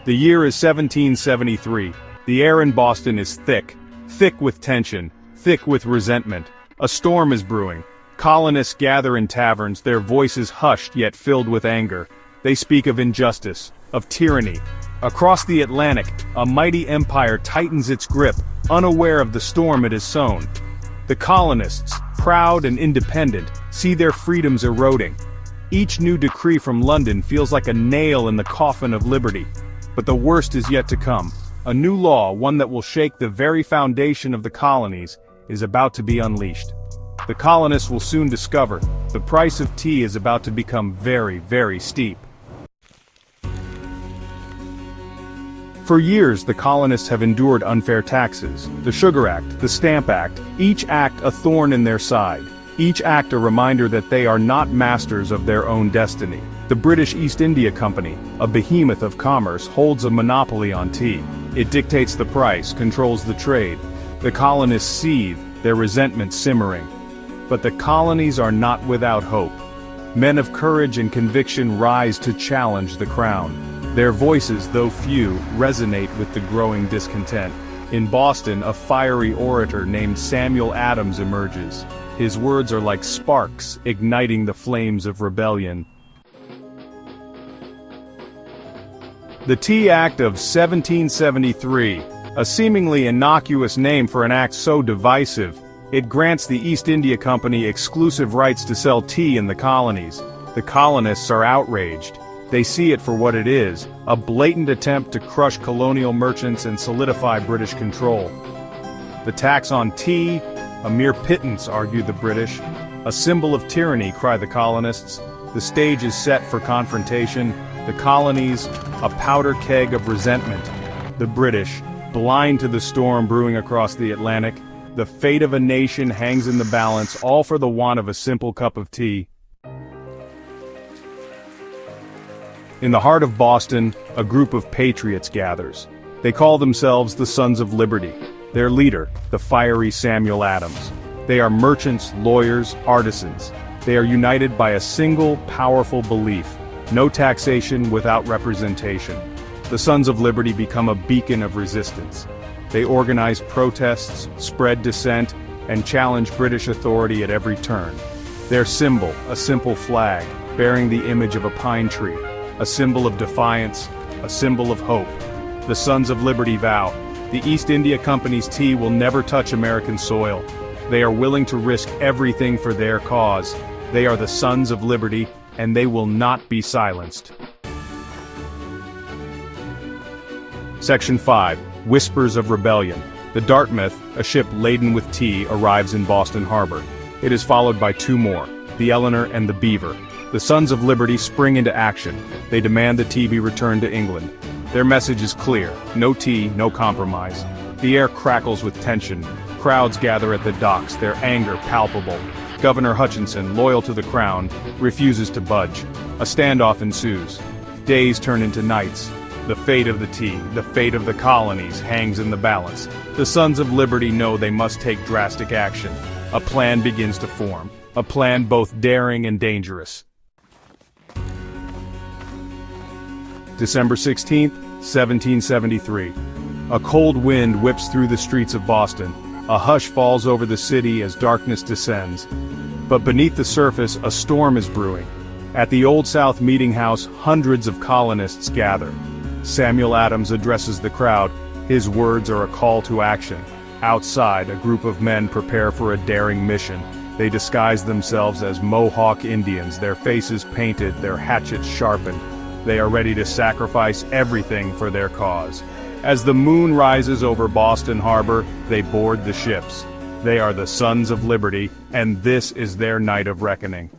The year is 1773. The air in Boston is thick. Thick with tension. Thick with resentment. A storm is brewing. Colonists gather in taverns, their voices hushed yet filled with anger. They speak of injustice, of tyranny. Across the Atlantic, a mighty empire tightens its grip, unaware of the storm it has sown. The colonists, proud and independent, see their freedoms eroding. Each new decree from London feels like a nail in the coffin of liberty. But the worst is yet to come. A new law, one that will shake the very foundation of the colonies, is about to be unleashed. The colonists will soon discover the price of tea is about to become very, very steep. For years, the colonists have endured unfair taxes, the Sugar Act, the Stamp Act, each act a thorn in their side, each act a reminder that they are not masters of their own destiny. The British East India Company, a behemoth of commerce, holds a monopoly on tea. It dictates the price, controls the trade. The colonists seethe, their resentment simmering. But the colonies are not without hope. Men of courage and conviction rise to challenge the crown. Their voices, though few, resonate with the growing discontent. In Boston, a fiery orator named Samuel Adams emerges. His words are like sparks, igniting the flames of rebellion. The Tea Act of 1773, a seemingly innocuous name for an act so divisive, it grants the East India Company exclusive rights to sell tea in the colonies. The colonists are outraged. They see it for what it is, a blatant attempt to crush colonial merchants and solidify British control. The tax on tea, a mere pittance, argued the British. A symbol of tyranny, cry the colonists. The stage is set for confrontation. The colonies, a powder keg of resentment. The British, blind to the storm brewing across the Atlantic. The fate of a nation hangs in the balance, all for the want of a simple cup of tea. In the heart of Boston, a group of patriots gathers. They call themselves the Sons of Liberty. Their leader, the fiery Samuel Adams. They are merchants, lawyers, artisans. They are united by a single, powerful belief: no taxation without representation. The Sons of Liberty become a beacon of resistance. They organize protests, spread dissent, and challenge British authority at every turn. Their symbol, a simple flag, bearing the image of a pine tree. A symbol of defiance, a symbol of hope. The Sons of Liberty vow, the East India Company's tea will never touch American soil. They are willing to risk everything for their cause. They are the Sons of Liberty, and they will not be silenced. Section 5. Whispers of Rebellion. The Dartmouth, a ship laden with tea, arrives in Boston Harbor. It is followed by two more, the Eleanor and the Beaver. The Sons of Liberty spring into action. They demand the tea be returned to England. Their message is clear: no tea, no compromise. The air crackles with tension. Crowds gather at the docks, their anger palpable. Governor Hutchinson, loyal to the crown, refuses to budge. A standoff ensues. Days turn into nights. The fate of the tea, the fate of the colonies, hangs in the balance. The Sons of Liberty know they must take drastic action. A plan begins to form. A plan both daring and dangerous. December 16, 1773. A cold wind whips through the streets of Boston. A hush falls over the city as darkness descends. But beneath the surface, a storm is brewing. At the Old South Meeting House, hundreds of colonists gather. Samuel Adams addresses the crowd. His words are a call to action. Outside, a group of men prepare for a daring mission. They disguise themselves as Mohawk Indians, their faces painted, their hatchets sharpened. They are ready to sacrifice everything for their cause. As the moon rises over Boston Harbor, they board the ships. They are the Sons of Liberty, and this is their night of reckoning.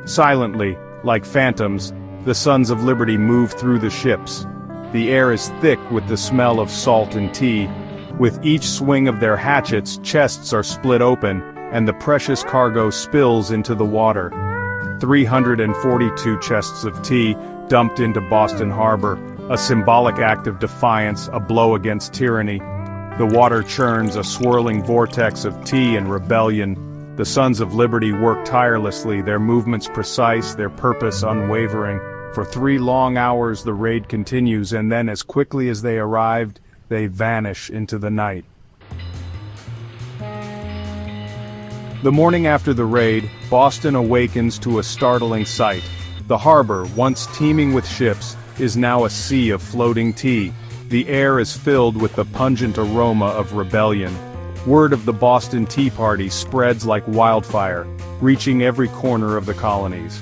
Silently, like phantoms, the Sons of Liberty move through the ships. The air is thick with the smell of salt and tea. With each swing of their hatchets, chests are split open, and the precious cargo spills into the water. 342 chests of tea dumped into Boston Harbor, a symbolic act of defiance, a blow against tyranny. The water churns, a swirling vortex of tea and rebellion. The Sons of Liberty work tirelessly, their movements precise, their purpose unwavering. For 3 long hours the raid continues, and then as quickly as they arrived, they vanish into the night. The morning after the raid, Boston awakens to a startling sight. The harbor, once teeming with ships, is now a sea of floating tea. The air is filled with the pungent aroma of rebellion. Word of the Boston Tea Party spreads like wildfire, reaching every corner of the colonies.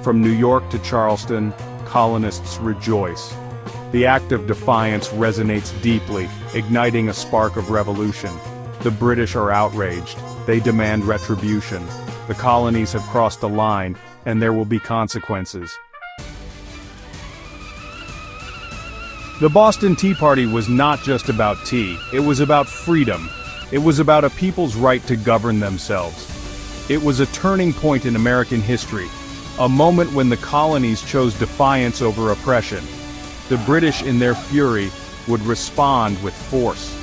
From New York to Charleston, colonists rejoice. The act of defiance resonates deeply, igniting a spark of revolution. The British are outraged. They demand retribution. The colonies have crossed a line, and there will be consequences. The Boston Tea Party was not just about tea, it was about freedom. It was about a people's right to govern themselves. It was a turning point in American history, a moment when the colonies chose defiance over oppression. The British, in their fury, would respond with force.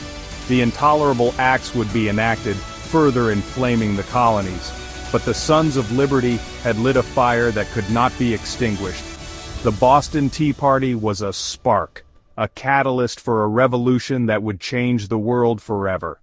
The intolerable acts would be enacted, further inflaming the colonies. But the Sons of Liberty had lit a fire that could not be extinguished. The Boston Tea Party was a spark, a catalyst for a revolution that would change the world forever.